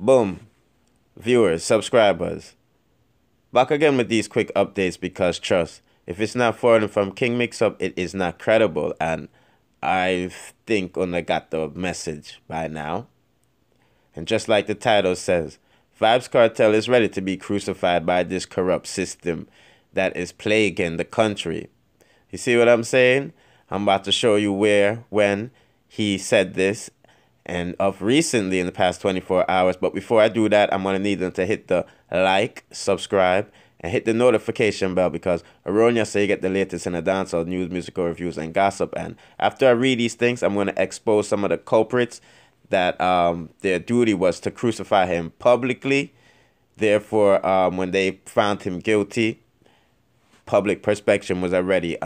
Boom. Viewers, subscribers. Back again with these quick updates because trust, if it's not foreign from Kingmixup, it is not credible. And I think I got the message by now. And just like the title says, Vybz Kartel is ready to be crucified by this corrupt system that is plaguing the country. You see what I'm saying? I'm about to show you where, when he said this, and of recently in the past 24 hours. But before I do that, I'm going to need them to hit the like, subscribe, and hit the notification bell because around you so you get the latest in the dancehall news, musical reviews, and gossip. And after I read these things, I'm going to expose some of the culprits that their duty was to crucify him publicly. Therefore, when they found him guilty, public perspection was already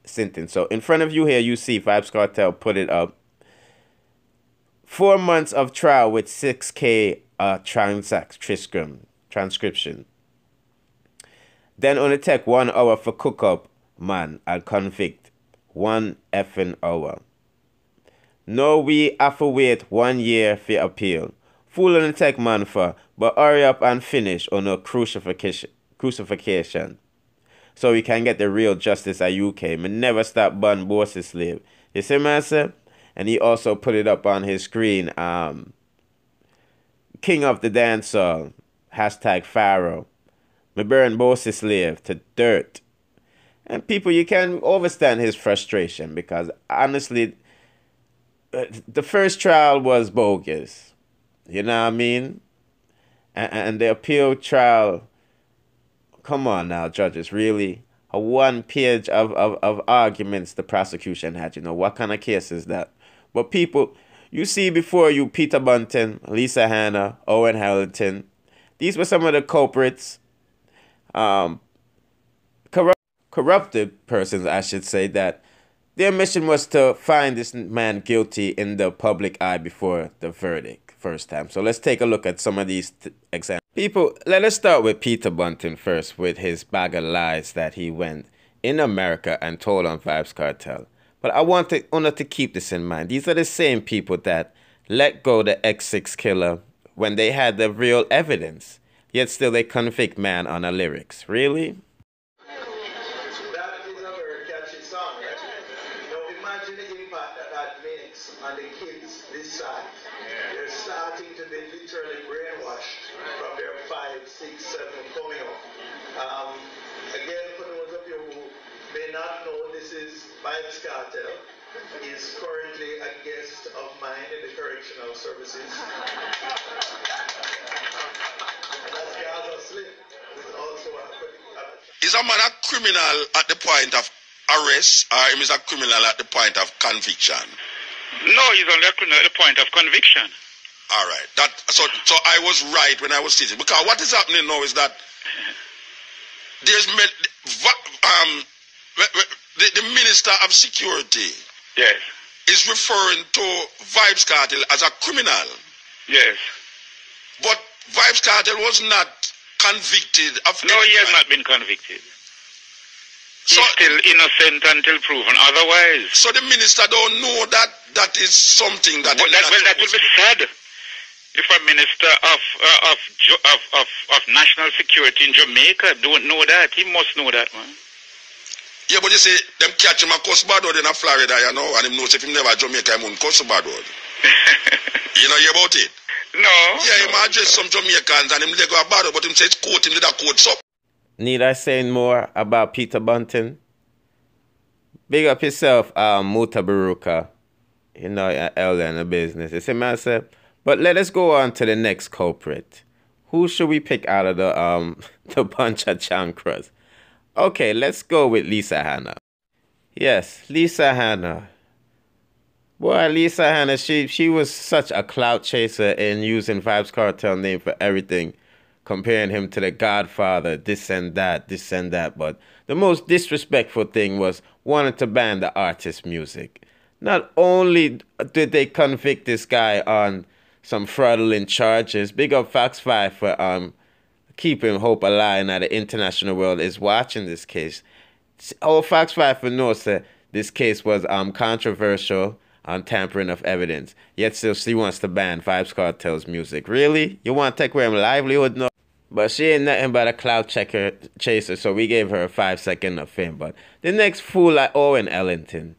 sentenced. So in front of you here, you see Vybz Kartel put it up. 4 months of trial with 6K transcription. Then only take 1 hour for cook up, man, and convict. 1 effing hour. No, we have to wait 1 year for appeal. Fool only take man for, but hurry up and finish on a crucifixion. So we can get the real justice at UK. Me never stop bun Boasty slave. You see, man, sir? And he also put it up on his screen. King of the dancehall. Hashtag Pharaoh. Me burn Boasty slave to dirt. And people, you can understand his frustration because honestly, the first trial was bogus. You know what I mean? And the appeal trial, come on now, judges, really? A 1 page of arguments the prosecution had. You know, what kind of case is that? But people, you see before you, Peter Bunton, Lisa Hanna, Owen Hamilton, these were some of the culprits. Corrupted persons, I should say, that their mission was to find this man guilty in the public eye before the verdict first time. So let's take a look at some of these examples. People, let us start with Peter Bunton first with his bag of lies that he went in America and told on Vybz Kartel. But I want to keep this in mind. These are the same people that let go the X6 killer when they had the real evidence. Yet still they convict man on the lyrics. Really? That is a very catchy song, right? Now imagine the impact that makes on the kids this side. They're starting to be literally brainwashed from their 5, 6, 7 coming up. Again, for those of you who may not know, this is Vybz Kartel. He is currently a guest of mine in the correctional services. Is a man a criminal at the point of arrest, or is a criminal at the point of conviction? No, he's only a criminal at the point of conviction. All right. So I was right when I was teaching. Because what is happening now is that there's the Minister of Security, yes, is referring to Vybz Kartel as a criminal. Yes. But Vybz Kartel was not convicted of No, he has not been convicted. So, he's still innocent until proven otherwise. So the minister don't know that is something that... Well, that would be sad if a minister of national security in Jamaica don't know that. He must know that, man. Yeah, but you see, them catch him a cuss bad word in Florida, you know, and him knows if him never Jamaica, him won't cuss bad word. You know hear about it? No. Yeah, him address some Jamaicans and him let go a bad word, but him say it's court, him did a court up. Need I say more about Peter Bunton? Big up yourself, Muta Baruka. You know, elder in the business. It's a massive. But let us go on to the next culprit. Who should we pick out of the bunch of chancras? Okay, let's go with Lisa Hanna. Yes, Lisa Hanna. Boy, Lisa Hanna, she was such a clout chaser in using Vybz Kartel name for everything, comparing him to the Godfather, this and that. But the most disrespectful thing was wanting to ban the artist's music. Not only did they convict this guy on some fraudulent charges, big up Fox 5 for keeping hope alive now the international world is watching this case. Oh, Fox 5 for knows that this case was controversial. on tampering of evidence. Yet still she wants to ban Vybz Kartel's music. Really? You want to take away my livelihood? No. But she ain't nothing but a clout chaser, so we gave her a 5-second of fame. But the next fool like Owen Ellington.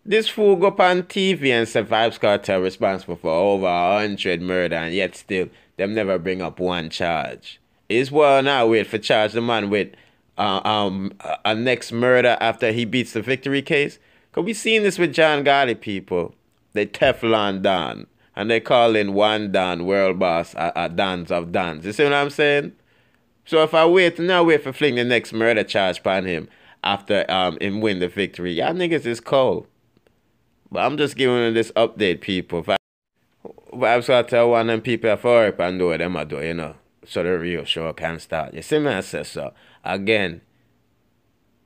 This fool go up on TV and say Vybz Kartel responsible for over 100 murder, and yet still them never bring up one charge. Is well now wait for charge the man with a next murder after he beats the victory case? Cause we seen this with John Gotti people. They Teflon Don. And they call in one Don, world boss, a Dons of Dons. You see what I'm saying? So if I wait for fling the next murder charge upon him after him win the victory, y'all niggas is cold. But I'm just giving you this update, people. Vybz Kartel one them people have up and do what them a do, you know. So the real show can start. You see me, I say so. Again,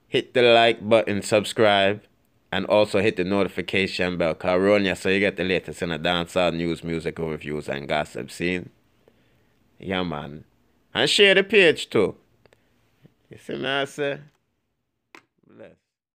hit the like button, subscribe, and also hit the notification bell. Caronia, so you get the latest in the dancehall news, music reviews, and gossip scene. Yeah, man. And share the page too. You see me, I say? Bless.